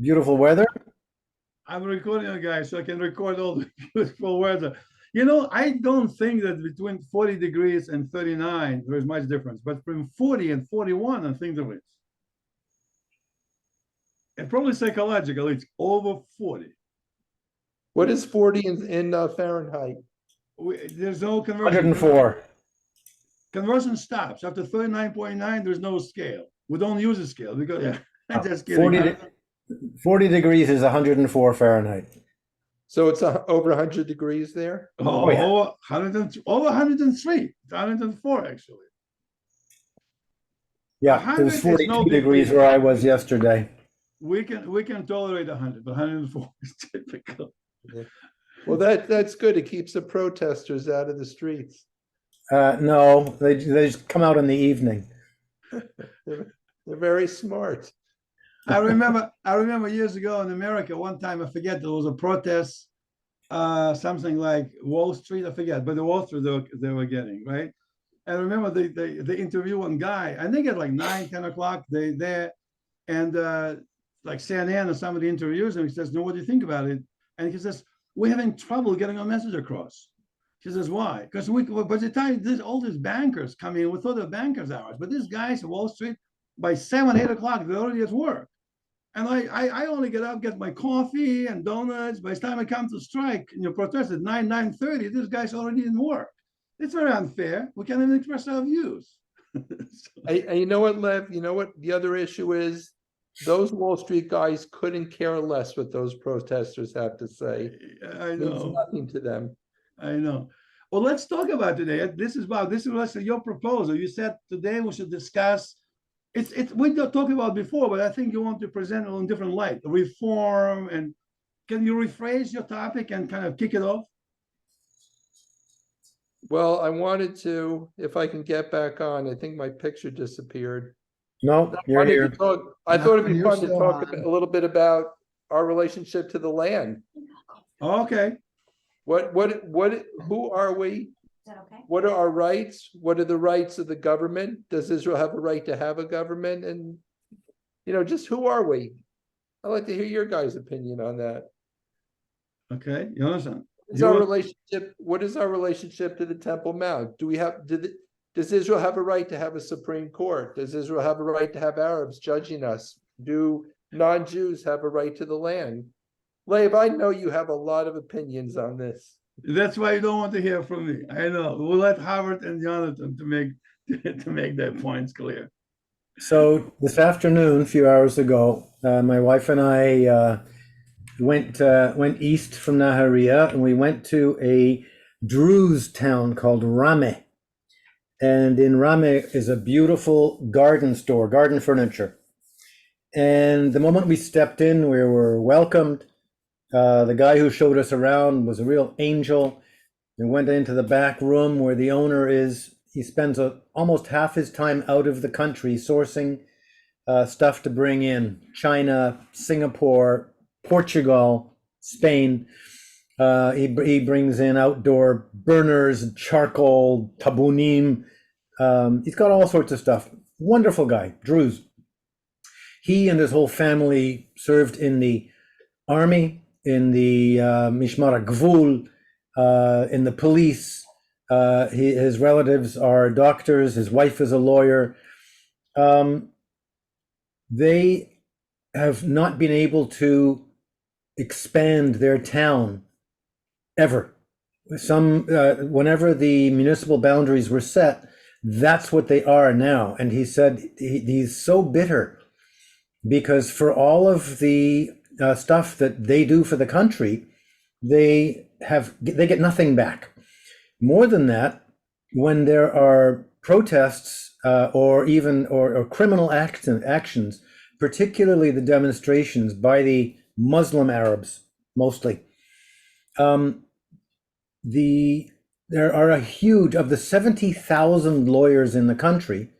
Beautiful weather. I'm recording you guys so I can record all the beautiful weather. I don't think that between 40 degrees and 39 there's much difference, but from 40 and 41, I think there is. And probably psychological, it's over 40. What is 40 in Fahrenheit? There's no conversion. 104. Conversion stops after 39.9. There's no scale. We don't use a scale because I'm just kidding. 40 degrees is 104 Fahrenheit. So it's over 100 degrees there? Oh, yeah. over 103, 104 actually. Yeah, it 100 was is 42 no big degrees deal. where I was yesterday. We can tolerate 100, but 104 is typical. Yeah. Well, that's good. It keeps the protesters out of the streets. No, they just come out in the evening. They're very smart. I remember years ago in America, one time, I forget, there was a protest, something like Wall Street, I forget, but the Wall Street they were getting, right? And I remember they interview one guy, I think at like 9, 10 o'clock, they there, and like CNN or somebody interviews him. He says, "No, what do you think about it?" And he says, "We're having trouble getting our message across." She says, "Why?" Because by the time all these bankers come in, we thought they're bankers hours, but these guys at Wall Street, by 7, 8 o'clock, they're already at work. And I only get up, get my coffee and donuts. By the time I come to strike, protest at 9, 9:30, this guy's already in work. It's very unfair. We can't even express our views. And you know what, Lev? You know what the other issue is? Those Wall Street guys couldn't care less what those protesters have to say. I It means know. nothing to them. I know. Well, let's talk about today. This was your proposal. You said today we should discuss. It's we talked about before, but I think you want to present it in different light. Reform, and can you rephrase your topic and kind of kick it off? Well, I wanted to, if I can get back on, I think my picture disappeared. No, you're here. I thought it'd be You're fun to still talk on. a little bit about our relationship to the land. Okay. Who are we? Is that okay? What are our rights? What are the rights of the government? Does Israel have a right to have a government? And, just who are we? I'd like to hear your guys' opinion on that. Okay. You understand? What is our relationship to the Temple Mount? Does Israel have a right to have a Supreme Court? Does Israel have a right to have Arabs judging us? Do non-Jews have a right to the land? Lev, I know you have a lot of opinions on this. That's why you don't want to hear from me. I know. We'll let Howard and Jonathan to make their points clear. So this afternoon, a few hours ago, my wife and I went east from Nahariya, and we went to a Druze town called Rameh. And in Rameh is a beautiful garden store, garden furniture. And the moment we stepped in, we were welcomed. The guy who showed us around was a real angel. We went into the back room where the owner is. He spends almost half his time out of the country sourcing stuff to bring in. China, Singapore, Portugal, Spain. He brings in outdoor burners, charcoal, tabunim. He's got all sorts of stuff. Wonderful guy, Druze. He and his whole family served in the army, in the Mishmar HaGvul, in the police. His relatives are doctors. His wife is a lawyer. They have not been able to expand their town ever. Whenever the municipal boundaries were set, that's what they are now. And he said he's so bitter because for all of the stuff that they do for the country, they get nothing back. More than that, when there are protests or criminal actions, particularly the demonstrations by the Muslim Arabs mostly, there are a huge, of the 70,000 lawyers in the country,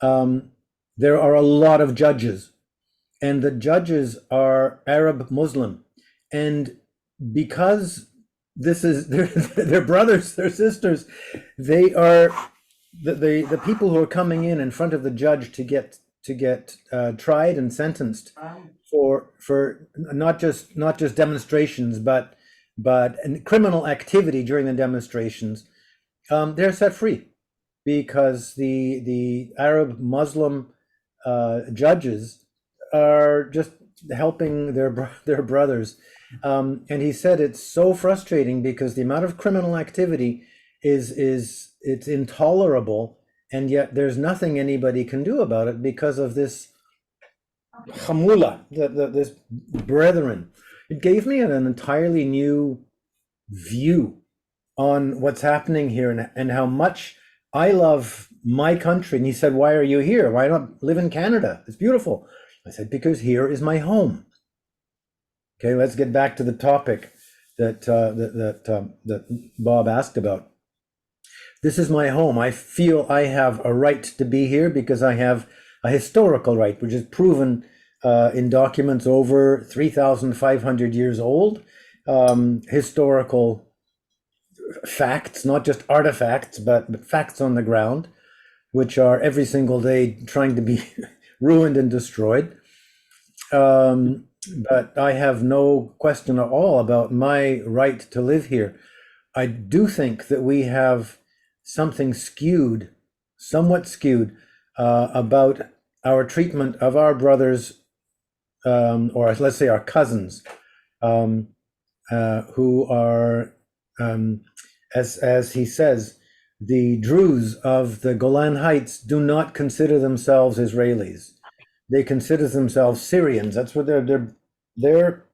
there are a lot of judges, and the judges are Arab Muslim, and because this is their brothers, their sisters, they are the people who are coming in front of the judge to get tried and sentenced for not just demonstrations, but criminal activity during the demonstrations, they're set free because the Arab Muslim judges are just helping their brothers. And he said it's so frustrating because the amount of criminal activity is it's intolerable, and yet there's nothing anybody can do about it because of this hamula, this brethren. It gave me an entirely new view on what's happening here and how much I love my country. And he said, "Why are you here? Why not live in Canada? It's beautiful." I said, "Because here is my home." Okay, let's get back to the topic that Bob asked about. This is my home. I feel I have a right to be here because I have a historical right, which is proven in documents over 3,500 years old. Historical facts, not just artifacts, but facts on the ground, which are every single day trying to be ruined and destroyed. But I have no question at all about my right to live here. I do think that we have something somewhat skewed, about our treatment of our brothers, or let's say our cousins, who are, as he says, the Druze of the Golan Heights do not consider themselves Israelis. They consider themselves Syrians. That's what their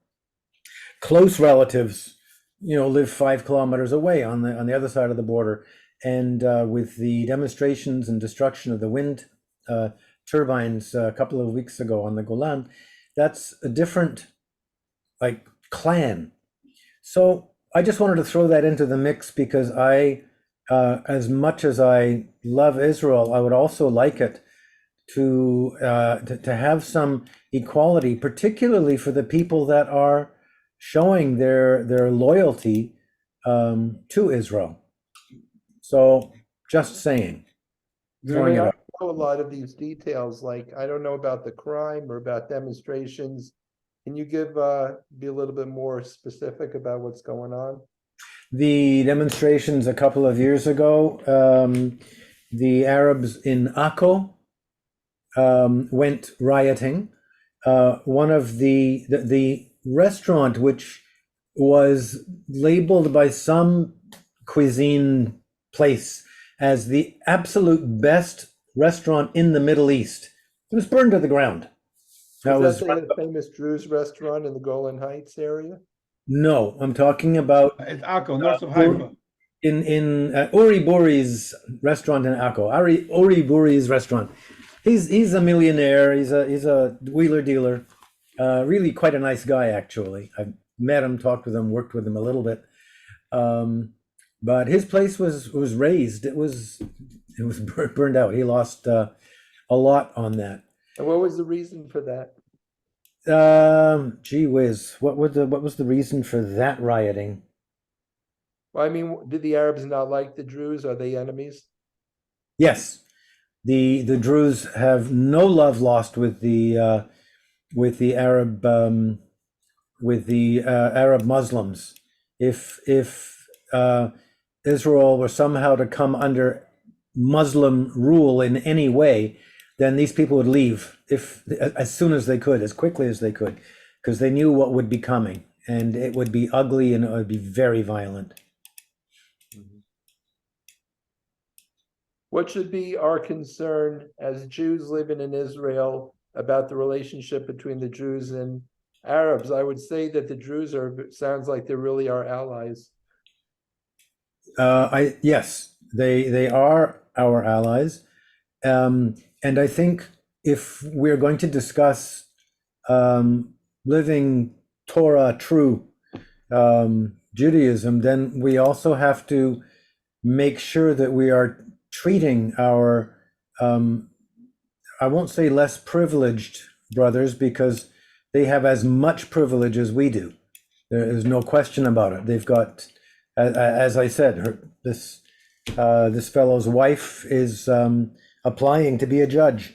close relatives, live 5 kilometers away on the other side of the border. And with the demonstrations and destruction of the wind turbines a couple of weeks ago on the Golan, that's a different clan. So I just wanted to throw that into the mix because as much as I love Israel, I would also like it to have some equality, particularly for the people that are showing their loyalty to Israel. So just saying, throwing it I up. don't know a lot of these details, like I don't know about the crime or about demonstrations. Can you be a little bit more specific about what's going on? The demonstrations a couple of years ago, the Arabs in Akko went rioting. One of the restaurant, which was labeled by some cuisine place as the absolute best restaurant in the Middle East, it was burned to the ground. Is that the famous Druze restaurant in the Golan Heights area? No, I'm talking about It's Akko, north of Haifa. in Uri Buri's restaurant in Akko. Uri Buri's restaurant. He's a millionaire. He's a wheeler dealer. Really quite a nice guy, actually. I've met him, talked with him, worked with him a little bit. But his place was razed. It was burned out. He lost a lot on that. And what was the reason for that? Gee whiz, what was the reason for that rioting? Well, I mean, did the Arabs not like the Druze? Are they enemies? Yes, the Druze have no love lost with the Arab Arab Muslims. If Israel were somehow to come under Muslim rule in any way, then these people would leave as soon as they could, as quickly as they could, because they knew what would be coming, and it would be ugly and it would be very violent. What should be our concern as Jews living in Israel about the relationship between the Druze and Arabs? I would say that the Druze sounds like they really are allies. Yes, they are our allies, and I think if we're going to discuss living Torah true Judaism, then we also have to make sure that we are treating our I won't say less privileged brothers, because they have as much privilege as we do. There is no question about it. They've got, as I said, this fellow's wife is applying to be a judge,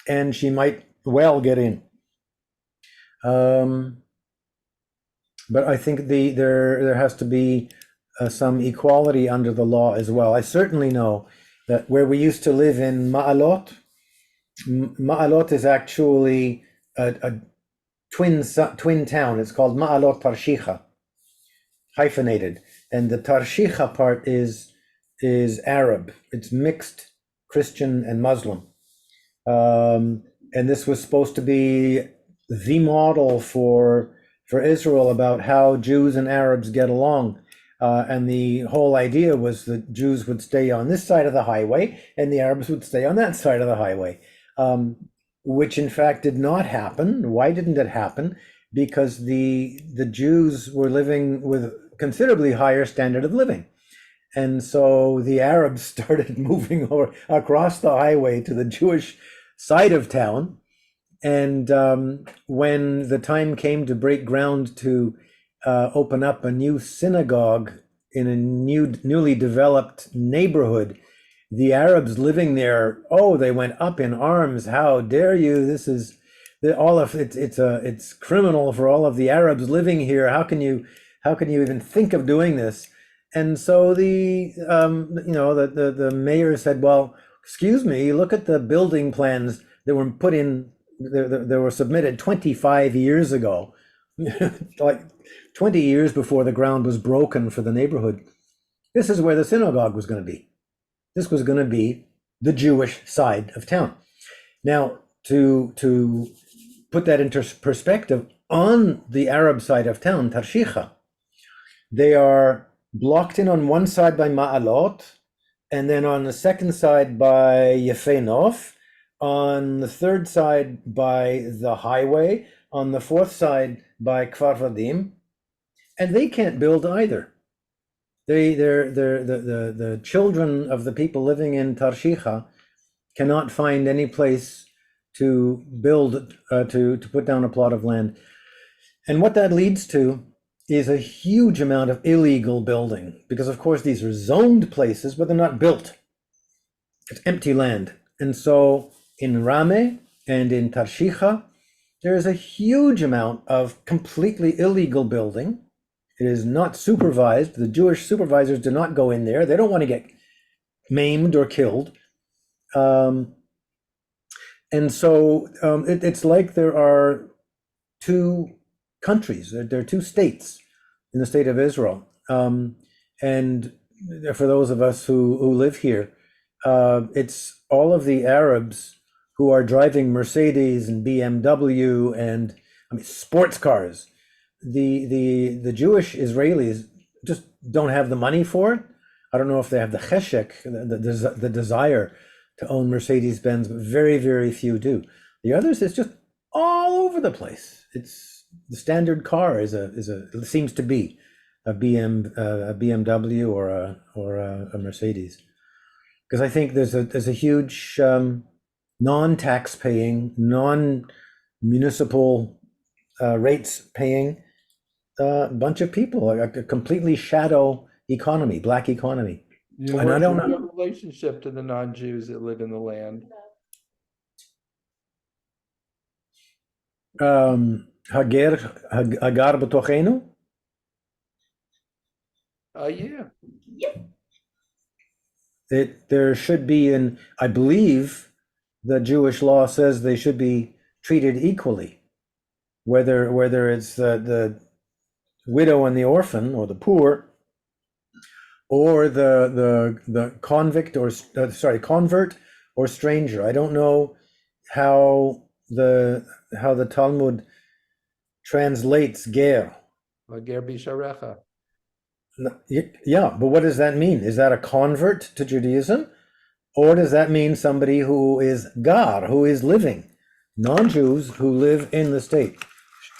and she might well get in. But I think there has to be some equality under the law as well. I certainly know that where we used to live in Ma'alot, Ma'alot is actually a twin town. It's called Ma'alot Tarshicha, hyphenated, and the Tarshicha part is Arab. It's mixed Christian and Muslim, and this was supposed to be the model for Israel about how Jews and Arabs get along. And the whole idea was that Jews would stay on this side of the highway and the Arabs would stay on that side of the highway, which in fact did not happen. Why didn't it happen? Because the Jews were living with considerably higher standard of living. And so the Arabs started moving over across the highway to the Jewish side of town. And when the time came to break ground to open up a new synagogue in a newly developed neighborhood, the Arabs living there, they went up in arms. How dare you? This is it's criminal for all of the Arabs living here. How can you even think of doing this? And so the mayor said, well, excuse me, look at the building plans that were put in. They were submitted 25 years ago, like 20 years before the ground was broken for the neighborhood. This is where the synagogue was going to be. This was going to be the Jewish side of town. Now, to put that into perspective, on the Arab side of town, Tarshicha, they are blocked in on one side by Ma'alot, and then on the second side by Yefenov, on the third side by the highway, on the fourth side by Kfar Vadim, and they can't build either. The children of the people living in Tarshicha cannot find any place to build, to put down a plot of land. And what that leads to is a huge amount of illegal building, because of course these are zoned places, but they're not built. It's empty land. And so in Rameh and in Tarshicha, there is a huge amount of completely illegal building. It is not supervised. The Jewish supervisors do not go in there. They don't want to get maimed or killed. And so it's like there are two countries. There are two states in the state of Israel. And for those of us who live here, it's all of the Arabs who are driving Mercedes and BMW and sports cars. The Jewish Israelis just don't have the money for it. I don't know if they have the cheshek, the desire to own Mercedes-Benz, but very, very few do. The others is just all over the place. It's the standard car it seems to be a BMW or a Mercedes. Because I think there's a huge non-tax-paying, non-municipal rates paying bunch of people, a completely shadow economy, black economy. And I don't what's know. your relationship to the non-Jews that live in the land? Hagar b'tochenu? Yeah. There should be, I believe the Jewish law says they should be treated equally, whether it's the widow and the orphan or the poor, or the convert or stranger. I don't know how the Talmud translates ger. Ger bisharecha. Yeah, but what does that mean? Is that a convert to Judaism? Or does that mean somebody who is gar, who is living? Non-Jews who live in the state.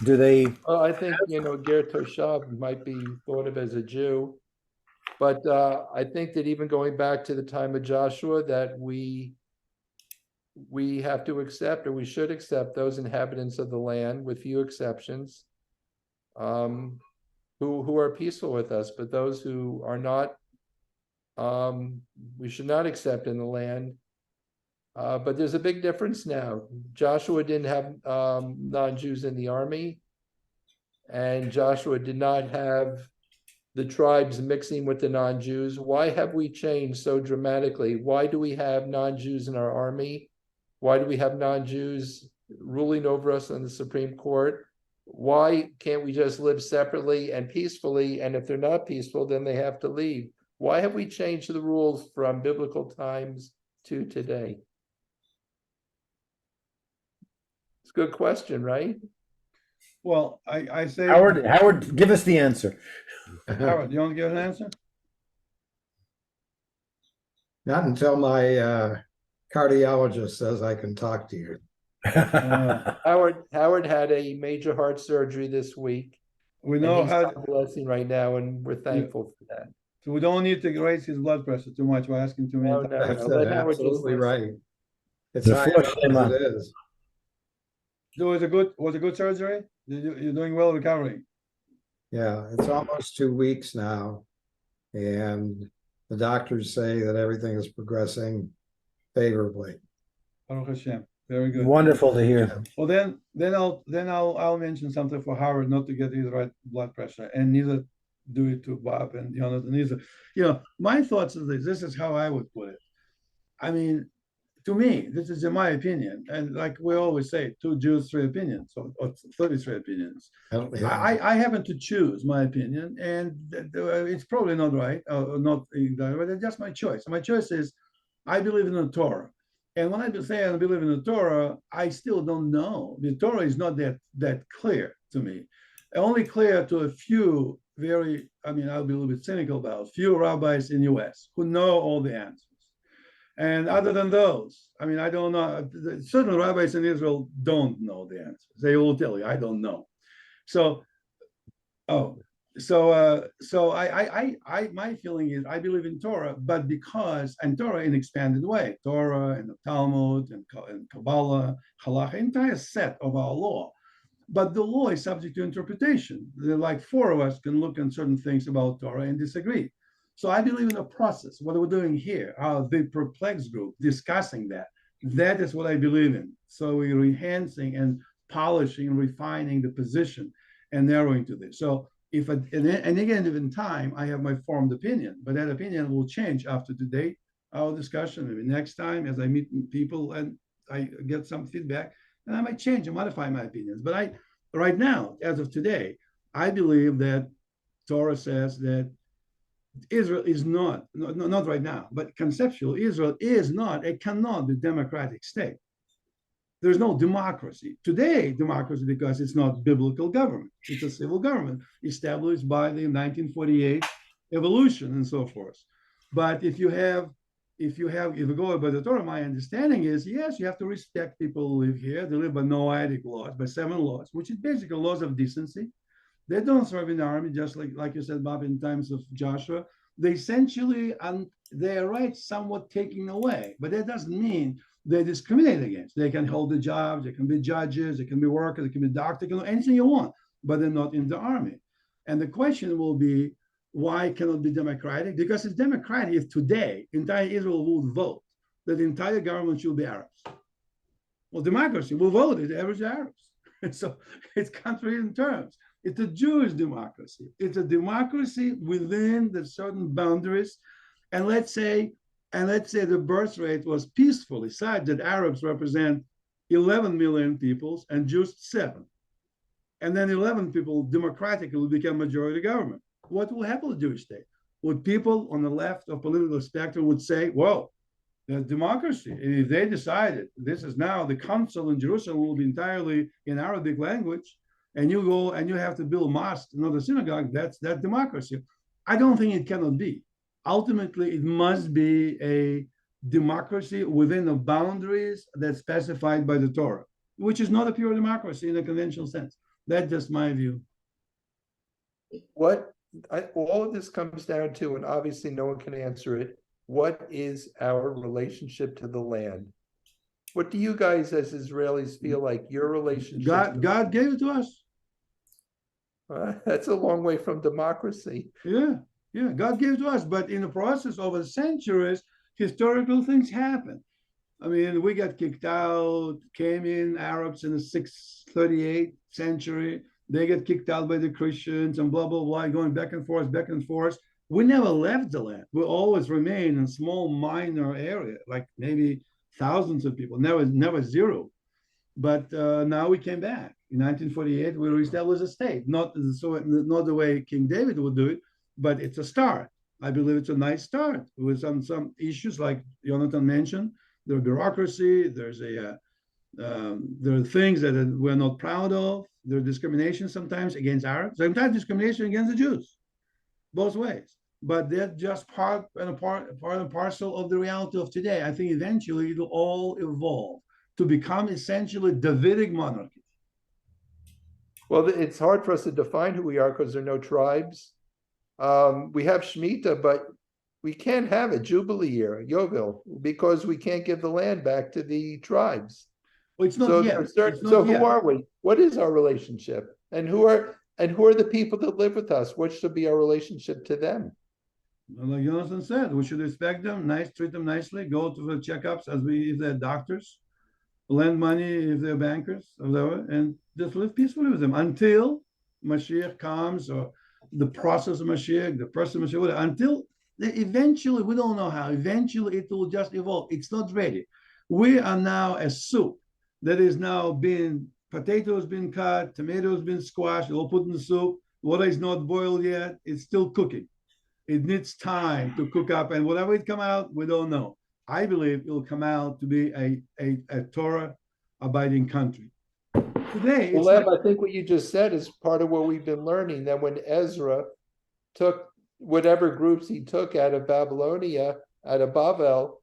Do they? Well, I think, ger toshav might be thought of as a Jew. But I think that even going back to the time of Joshua, that we have to accept, or we should accept, those inhabitants of the land, with few exceptions, who are peaceful with us. But those who are not, we should not accept in the land. But there's a big difference now. Joshua didn't have non-Jews in the army, and Joshua did not have the tribes mixing with the non-Jews. Why have we changed so dramatically? Why do we have non-Jews in our army? Why do we have non-Jews ruling over us on the Supreme Court? Why can't we just live separately and peacefully? And if they're not peaceful, then they have to leave. Why have we changed the rules from biblical times to today? It's a good question, right? Well, I say, Howard, give us the answer. Howard, you want to give an answer? Not until my cardiologist says I can talk to you. Howard had a major heart surgery this week. We And know he's how, convalescing right now, and we're thankful for that. so we don't need to raise his blood pressure too much. We're asking too many No, times. no. That's let Howard just absolutely listen. right. It's high enough as it is. So was a good surgery? You're doing well recovering. Yeah, it's almost 2 weeks now. And the doctors say that everything is progressing favorably. Baruch Hashem. Very good. Wonderful to hear. Well, then I'll mention something for Howard not to get his right blood pressure, and neither do it to Bob and neither. My thoughts of this. This is how I would put it. I mean, to me, this is in my opinion, and like we always say, 2 Jews, 3 opinions, or 33 opinions. I happen to choose my opinion, and it's probably not right, or not but it's just my choice. My choice is, I believe in the Torah. And when I say I believe in the Torah, I still don't know. The Torah is not that clear to me. Only clear to a few I'll be a little bit cynical about, few rabbis in US who know all the answers. And other than those, I don't know. Certain rabbis in Israel don't know the answers. They will tell you, I don't know. So my feeling is I believe in Torah, but and Torah in expanded way, Torah and the Talmud and Kabbalah, Halakha, entire set of our law. But the law is subject to interpretation. Like 4 of us can look at certain things about Torah and disagree. So I believe in the process. What we're doing here, the Perplexed group, discussing that. That is what I believe in. So we're enhancing and polishing and refining the position and narrowing to this. So if at any given time, I have my formed opinion, but that opinion will change after today, our discussion. Maybe next time, as I meet people and I get some feedback, and I might change and modify my opinions. But right now, as of today, I believe that Torah says that Israel is not right now, but conceptual, Israel is not, it cannot be a democratic state. There's no democracy. Today, democracy, because it's not biblical government. It's a civil government established by the 1948 evolution and so forth. But if you go by the Torah, my understanding is, yes, you have to respect people who live here. They live by Noahic laws, by 7 laws, which is basically laws of decency. They don't serve in the army, just like you said, Bob, in times of Joshua. They essentially, their rights somewhat taken away, but that doesn't mean they discriminate against. They can hold the jobs, they can be judges, they can be workers, they can be doctors, they can do anything you want, but they're not in the army. And the question will be, why cannot it be democratic? Because it's democratic if today entire Israel would vote that the entire government should be Arabs. Well, democracy will vote it, average Arabs. So it's contrary in terms. It's a Jewish democracy. It's a democracy within the certain boundaries. And let's say the birth rate was peacefully such that Arabs represent 11 million people and Jews 7. And then 11 people democratically become majority government. What will happen to the Jewish state? Would people on the left of political spectrum would say, well, there's democracy. And if they decided this is now the council in Jerusalem will be entirely in Arabic language, and you go and you have to build mosque, another synagogue, that's democracy. I don't think it cannot be. Ultimately, it must be a democracy within the boundaries that's specified by the Torah, which is not a pure democracy in a conventional sense. That's just my view. All of this comes down to, and obviously no one can answer it, what is our relationship to the land? What do you guys as Israelis feel like your relationship? God gave it to us. That's a long way from democracy. Yeah, God gave it to us. But in the process over centuries, historical things happen. I mean, we got kicked out, came in Arabs in the 638 century. They get kicked out by the Christians and blah, blah, blah, going back and forth, back and forth. We never left the land. We always remain in a small, minor area, like maybe thousands of people, never zero. But now we came back. In 1948, we reestablished a state. Not the way King David would do it, but it's a start. I believe it's a nice start with some issues like Jonathan mentioned. There's bureaucracy. There are things that we're not proud of. There's discrimination sometimes against Arabs. Sometimes discrimination against the Jews, both ways. But they're just part and parcel of the reality of today. I think eventually it'll all evolve to become essentially Davidic monarchy. Well, it's hard for us to define who we are because there are no tribes. We have Shemitah, but we can't have a Jubilee year, Yovel, because we can't give the land back to the tribes. Well, it's not So, yet. who are we? What is our relationship? And who are the people that live with us? What should be our relationship to them? Like Jonathan said, we should respect them, treat them nicely, go to the checkups if they're doctors, lend money if they're bankers, or whatever, and just live peacefully with them until Mashiach comes, or the process of Mashiach, the person of Mashiach, whatever, until eventually, we don't know how, eventually it will just evolve. It's not ready. We are now a soup that is now potatoes been cut, tomatoes been squashed, all put in the soup. Water is not boiled yet, it's still cooking. It needs time to cook up, and whatever it come out, we don't know. I believe it will come out to be a Torah-abiding country. Today, Well, Lev, I think what you just said is part of what we've been learning, that when Ezra took whatever groups he took out of Babylonia, out of Babel,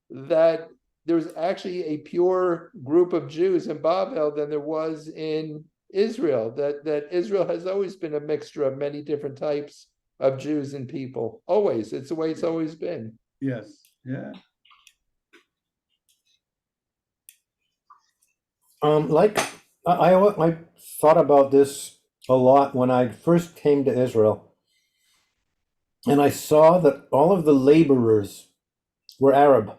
that there's actually a pure group of Jews in Babel than there was in Israel, that Israel has always been a mixture of many different types of Jews and people. Always. It's the way it's always been. yes, yeah. I thought about this a lot when I first came to Israel, and I saw that all of the laborers were Arab.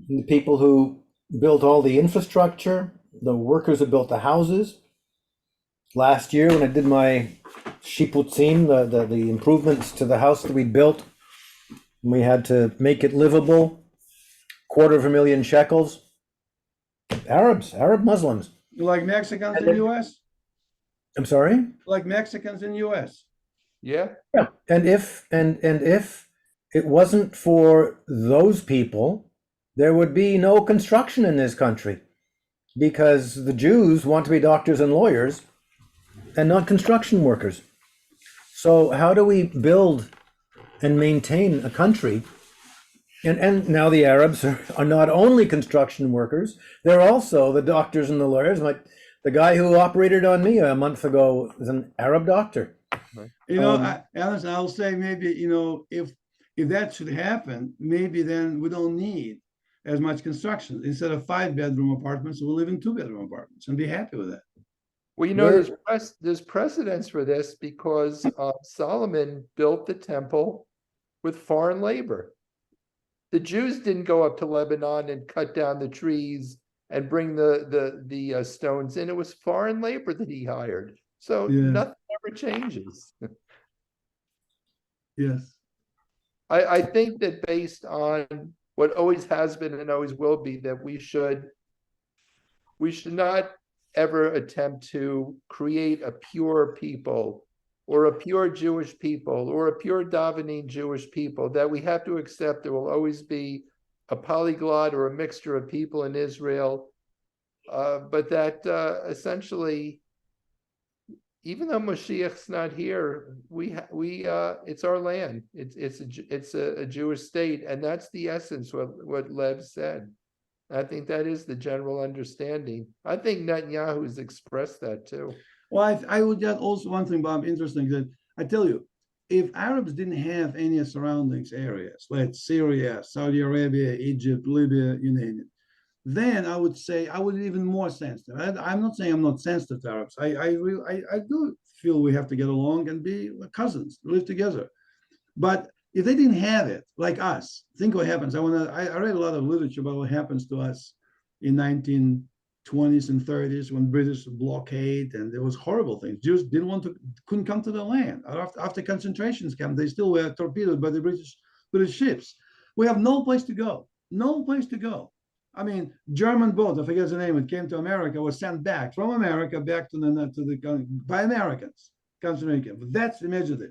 The people who built all the infrastructure, the workers who built the houses. Last year, when I did my shiputzim, the improvements to the house that we built, we had to make it livable, $250,000 shekels. Arab Muslims. Like Mexicans in the U.S.? I'm sorry? Like Mexicans in the U.S.? Yeah. Yeah. And if it wasn't for those people, there would be no construction in this country, because the Jews want to be doctors and lawyers and not construction workers. So how do we build and maintain a country? And now the Arabs are not only construction workers, they're also the doctors and the lawyers. Like the guy who operated on me a month ago is an Arab doctor. You know, Alice, I'll say maybe, if that should happen, maybe then we don't need as much construction. Instead of 5-bedroom apartments, we'll live in 2-bedroom apartments and be happy with that. Well, there's precedence for this because Solomon built the temple with foreign labor. The Jews didn't go up to Lebanon and cut down the trees and bring the stones in. It was foreign labor that he hired. So nothing ever changes. Yes. I think that based on what always has been and always will be, that we should not ever attempt to create a pure people or a pure Jewish people or a pure davening Jewish people, that we have to accept there will always be a polyglot or a mixture of people in Israel, but that essentially, even though Mashiach's not here, it's our land. It's a Jewish state, and that's the essence what Lev said. I think that is the general understanding. I think Netanyahu's expressed that too. Well, I would add also one thing, Bob, interesting, that I tell you, if Arabs didn't have any surroundings areas, like Syria, Saudi Arabia, Egypt, Libya, you name it, then I would say I would be even more sensitive. I'm not saying I'm not sensitive to Arabs. I do feel we have to get along and be cousins, live together. But if they didn't have it, like us, think what happens. I read a lot of literature about what happens to us in 1920s and 30s when British blockade, and there was horrible things. Jews couldn't come to the land. After concentration camps, they still were torpedoed by the British ships. We have no place to go. No place to go. I mean, German boat, I forget the name, it came to America, was sent back from America back to the by Americans, concentration camp. That's immediately.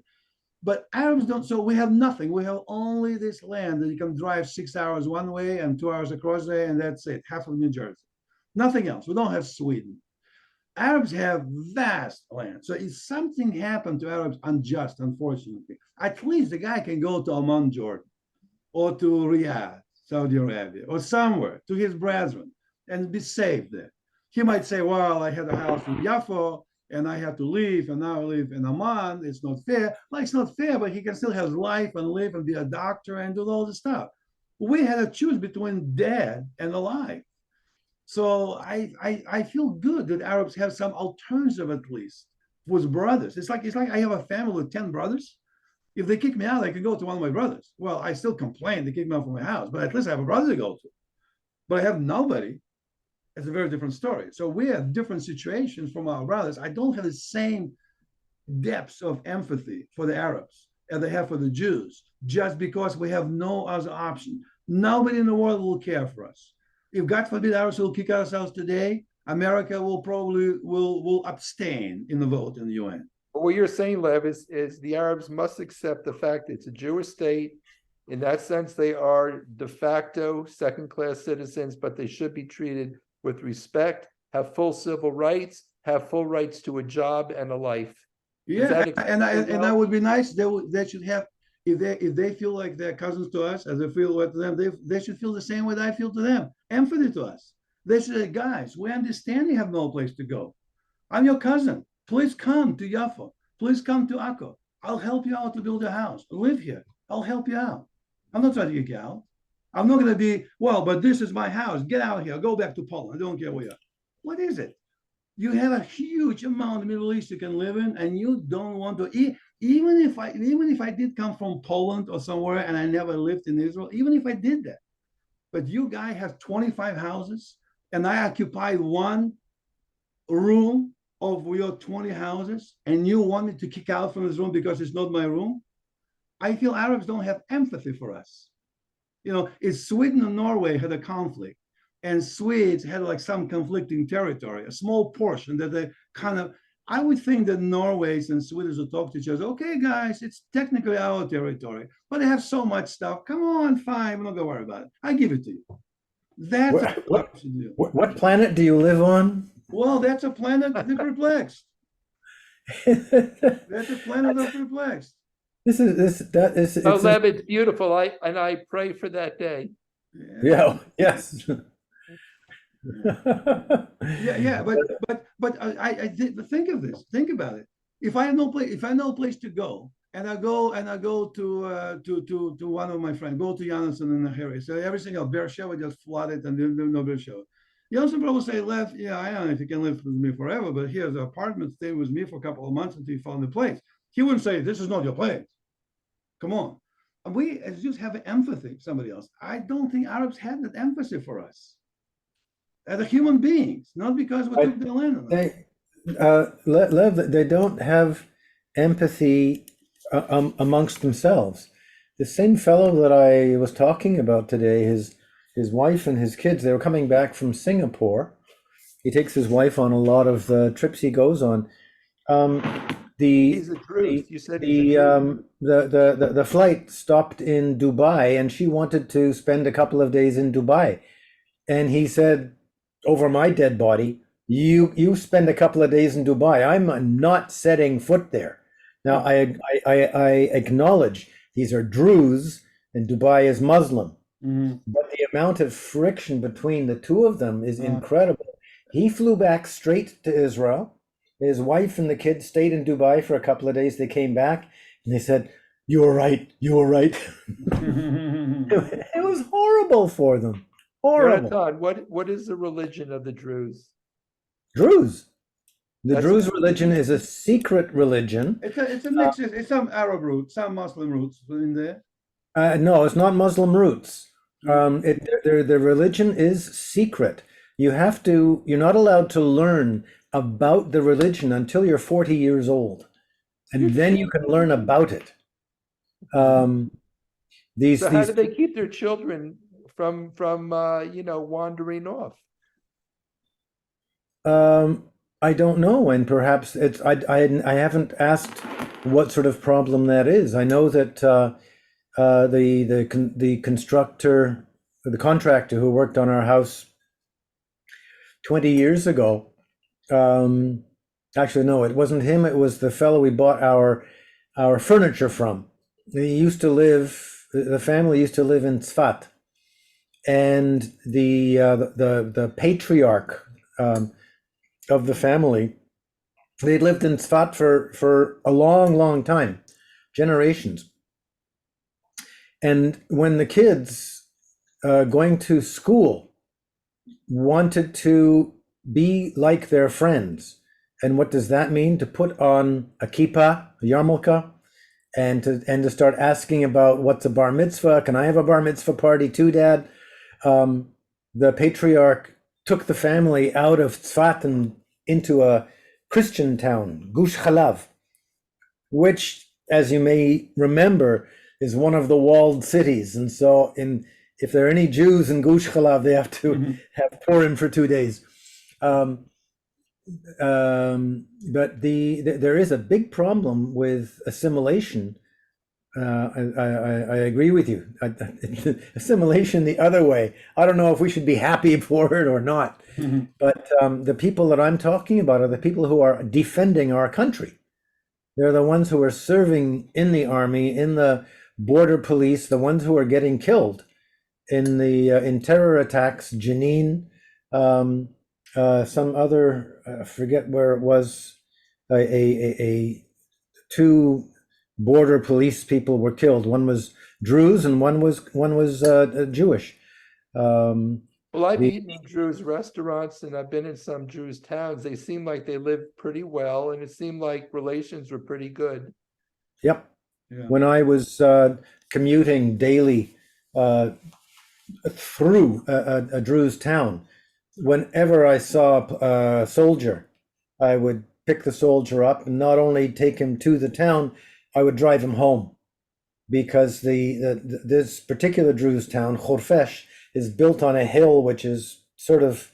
But Arabs don't, so we have nothing. We have only this land that you can drive 6 hours one way and 2 hours across there, and that's it, half of New Jersey. Nothing else. We don't have Sweden. Arabs have vast land. So if something happened to Arabs unjust, unfortunately, at least the guy can go to Amman, Jordan, or to Riyadh, Saudi Arabia, or somewhere to his brethren and be safe there. He might say, well, I had a house in Yafo and I had to leave, and now I live in Amman. It's not fair. Well, it's not fair, but he can still have life and live and be a doctor and do all this stuff. We had to choose between dead and alive. So I feel good that Arabs have some alternative at least with brothers. It's like I have a family with 10 brothers. If they kick me out, I could go to one of my brothers. Well, I still complain they kick me out from my house, but at least I have a brother to go to. But I have nobody. It's a very different story. So we have different situations from our brothers. I don't have the same depths of empathy for the Arabs as they have for the Jews, just because we have no other option. Nobody in the world will care for us. If God forbid Arabs will kick ourselves today, America will probably will abstain in the vote in the UN. But what you're saying, Lev, is the Arabs must accept the fact that it's a Jewish state. In that sense, they are de facto second-class citizens, but they should be treated with respect, have full civil rights, have full rights to a job and a life. Yeah, and that would be nice. They should have, if they feel like they're cousins to us, as they feel with them, they should feel the same way that I feel to them. Empathy to us. They should say, guys, we understand you have no place to go. I'm your cousin. Please come to Yafo. Please come to Akko. I'll help you out to build a house. Live here. I'll help you out. I'm not trying to kick you out. I'm not going to be, well, but this is my house. Get out of here. Go back to Poland. I don't care where you are. What is it? You have a huge amount of Middle East you can live in, and you don't want to. Even if I did come from Poland or somewhere and I never lived in Israel, even if I did that, but you guys have 25 houses, and I occupy one room of your 20 houses, and you want me to kick out from this room because it's not my room? I feel Arabs don't have empathy for us. You know, if Sweden and Norway had a conflict, and Swedes had like some conflicting territory, a small portion that they kind of, I would think that Norways and Swedes would talk to each other. Okay, guys, it's technically our territory, but they have so much stuff. Come on, fine, we're not gonna worry about it. I give it to you. That's what we should do. What planet do you live on? Well, that's a planet of the perplexed. That's a planet of perplexed. Oh, Lev, it's beautiful. I pray for that day. Yeah. Yes. Yeah. But I did think of this. Think about it. If I have no place to go, and I go to one of my friends, go to Jonathan in the area. So everything else, Beersheba just flooded, and there's no Beersheba. Jonathan probably say, Lev, yeah, I don't know if you can live with me forever, but here's an apartment, stay with me for a couple of months until you find a place. He wouldn't say, this is not your place. Come on. And we as Jews have empathy for somebody else. I don't think Arabs had that empathy for us as human beings, not because we took their land. Lev, they don't have empathy amongst themselves. The same fellow that I was talking about today, his wife and his kids, they were coming back from Singapore. He takes his wife on a lot of trips he goes on. He's a truth. You said the flight stopped in Dubai, and she wanted to spend a couple of days in Dubai. And he said, over my dead body, you spend a couple of days in Dubai. I'm not setting foot there. Now, I acknowledge these are Druze and Dubai is Muslim. Mm-hmm. But the amount of friction between the two of them is incredible. He flew back straight to Israel. His wife and the kids stayed in Dubai for a couple of days. They came back and they said, you were right. It was horrible for them. Horrible. Jonathan, what is the religion of the Druze? Druze. The Druze religion is a secret religion. It's a mix. It's some Arab roots, some Muslim roots in there. No, it's not Muslim roots. Their religion is secret. You're not allowed to learn about the religion until you're 40 years old, and then you can learn about it. So how do they keep their children from wandering off? I don't know, and perhaps I haven't asked what sort of problem that is. I know that the constructor, the contractor who worked on our house 20 years ago. Actually, no, it wasn't him. It was the fellow we bought our furniture from. The family used to live in Tzfat, and the patriarch of the family, they lived in Tzfat for a long time, generations. And when the kids going to school wanted to be like their friends, and what does that mean? To put on a kippah, a yarmulke, and to start asking about what's a bar mitzvah. Can I have a bar mitzvah party too, Dad? The patriarch took the family out of Tzfat and into a Christian town, Gush Chalav, which, as you may remember, is one of the walled cities. And so if there are any Jews in Gush Chalav, they have to have Purim for 2 days. But there is a big problem with assimilation. I agree with you. Assimilation the other way. I don't know if we should be happy for it or not. But the people that I'm talking about are the people who are defending our country. They're the ones who are serving in the army, in the border police, the ones who are getting killed in terror attacks, Jenin, some other, I forget where it was, two border police people were killed. One was Druze and one was Jewish. Well, I've eaten in Druze restaurants and I've been in some Druze towns. They seem like they lived pretty well, and it seemed like relations were pretty good. Yep. Yeah. When I was commuting daily through a Druze town, whenever I saw a soldier, I would pick the soldier up and not only take him to the town, I would drive him home, because this particular Druze town, Khorfesh, is built on a hill which is sort of,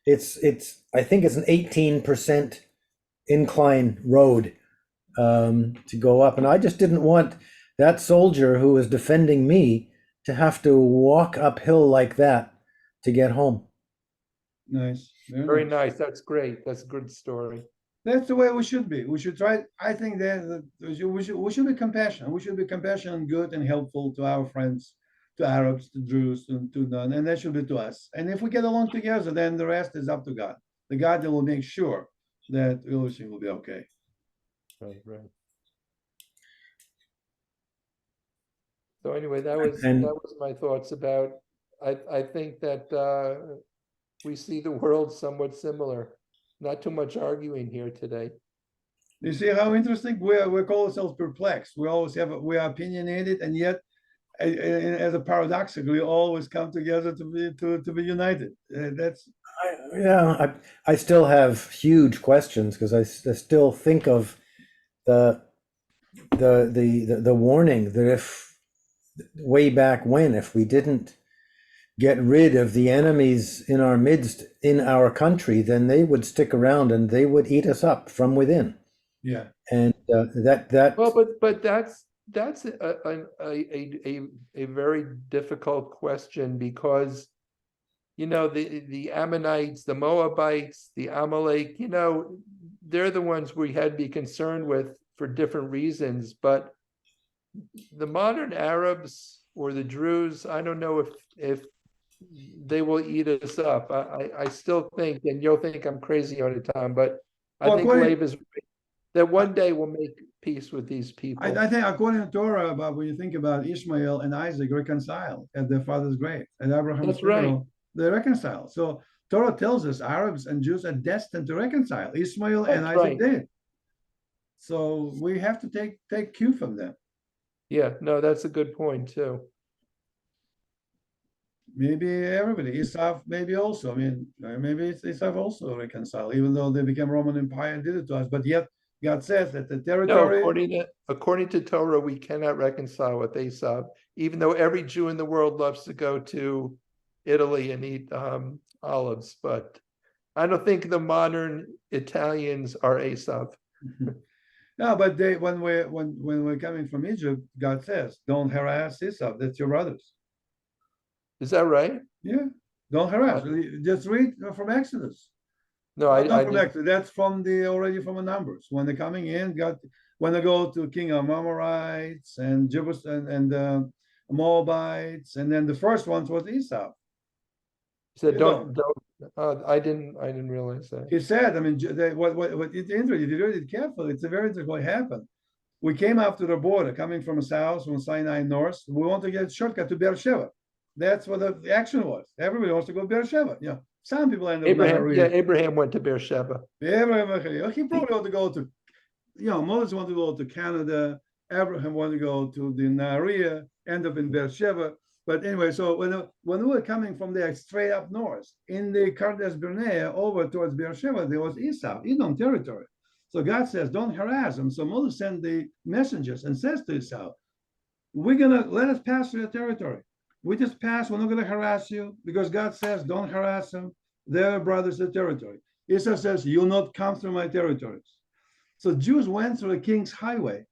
I think it's an 18% incline road to go up, and I just didn't want that soldier who was defending me to have to walk uphill like that to get home. Nice. Very nice. That's great. That's a good story. That's the way we should be. We should try. I think that we should be compassionate. We should be compassionate and good and helpful to our friends, to Arabs, to Jews, to none, and that should be to us. And if we get along together, then the rest is up to God. The God that will make sure that everything will be okay. Right. So anyway, that was my thoughts about. I think that we see the world somewhat similar. Not too much arguing here today. You see how interesting we call ourselves perplexed. We always we are opinionated, and yet, as a paradoxical, we always come together to be united. I still have huge questions, because I still think of the warning that if way back when, if we didn't get rid of the enemies in our midst, in our country, then they would stick around and they would eat us up from within. Yeah. And that well, but that's a very difficult question, because the Ammonites, the Moabites, the Amalek, they're the ones we had to be concerned with for different reasons. But the modern Arabs or the Druze, I don't know if they will eat us up. I still think, and you'll think I'm crazy on it, Tom, but I think Leib is right, that one day we'll make peace with these people. I think according to Torah, about when you think about Ishmael and Isaac reconciled at their father's grave, and Abraham's funeral, they reconcile. So Torah tells us Arabs and Jews are destined to reconcile. Ishmael and Isaac did. So we have to take cue from them. Yeah, no, that's a good point too. maybe everybody, Esau, maybe also. I mean, maybe Esau also reconcile, even though they became Roman Empire and did it to us. But yet, God says that the No, territory. according to Torah, we cannot reconcile with Esau, even though every Jew in the world loves to go to Italy and eat olives. But I don't think the modern Italians are Esau. No, but they when we're coming from Egypt, God says, "Don't harass Esau. That's your brothers." Is that right? Yeah, don't harass. Just read from Exodus. No, Not I from didn't. Exodus. That's from the already from the Numbers. When they're coming in, God, when they go to King of Amorites and Jebus and Moabites, and then the first ones was Esau. Said You don't. I didn't realize that. He said, I mean, what it's interesting, if you read it carefully, it's a very interesting what happened. We came up to the border, coming from the south, from Sinai north. We want to get a shortcut to Beersheba. That's what the action was. Everybody wants to go to Beersheba. Yeah, some people end up Abraham went to Beersheba. Abraham, he probably want to go to, Moses wanted to go to Canada. Abraham wanted to go to the Nahariya, end up in Beersheba. But anyway, so when we were coming from there straight up north, in the Kadesh Barnea over towards Beersheba, there was Esau, Edom territory. So God says, don't harass them. So Moses sent the messengers and says to Esau, we're going to let us pass through your territory. We just pass. We're not going to harass you because God says, don't harass them. They're brothers of territory. Esau says, you'll not come through my territories. So Jews went through the king's highway.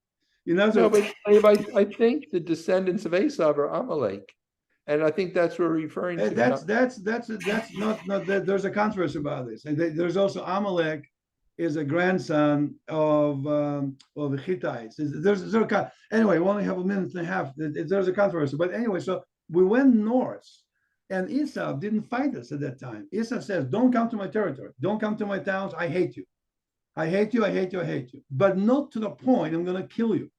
No, but I think the descendants of Esau are Amalek. And I think that's what we're referring to. That's not that. There's a controversy about this. And there's also Amalek is a grandson of the Hittites. Anyway, we only have a minute and a half. There's a controversy, but anyway, so we went north, and Esau didn't fight us at that time. Esau says, "Don't come to my territory. Don't come to my towns. I hate you. I hate you. I hate you. I hate you. But not to the point I'm going to kill you.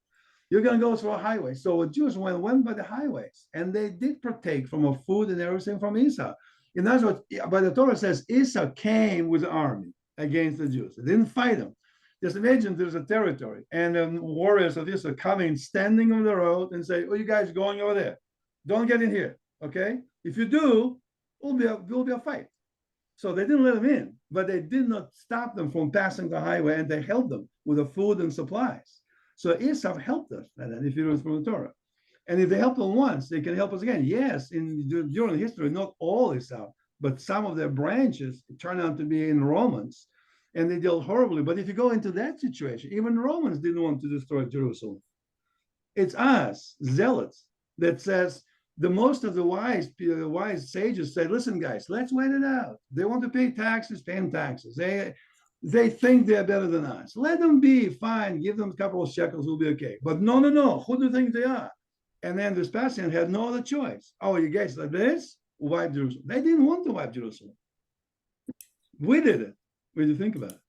You're going to go through a highway." So the Jews went by the highways, and they did partake from a food and everything from Esau. And that's what, but the Torah says Esau came with an army against the Jews. They didn't fight them. Just imagine there's a territory, and then warriors of Esau coming, standing on the road, and say, "Oh, you guys going over there? Don't get in here, okay? If you do, will be a fight." So they didn't let them in, but they did not stop them from passing the highway, and they held them with the food and supplies. So Esau helped us, and if you read from the Torah. And if they helped them once, they can help us again. Yes, during history, not all Esau, but some of their branches turned out to be in Romans, and they dealt horribly. But if you go into that situation, even Romans didn't want to destroy Jerusalem. It's us, zealots, that says the most of the wise sages say, "Listen, guys, let's wait it out. They want to pay taxes, pay them taxes. They think they're better than us. Let them be, fine. Give them a couple of shekels, we'll be okay. But no. Who do you think they are?" And then Vespasian had no other choice. "Oh, you guys like this? Wipe Jerusalem." They didn't want to wipe Jerusalem. We did it. What do you think about it?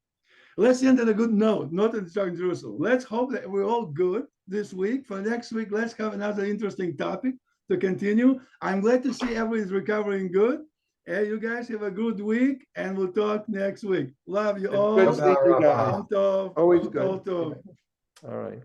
Let's end on a good note, not in destroying Jerusalem. Let's hope that we're all good this week. For next week, let's have another interesting topic to continue. I'm glad to see everybody's recovering good. Hey, you guys have a good week, and we'll talk next week. Love you all. Good seeing you guys. Always good. All right.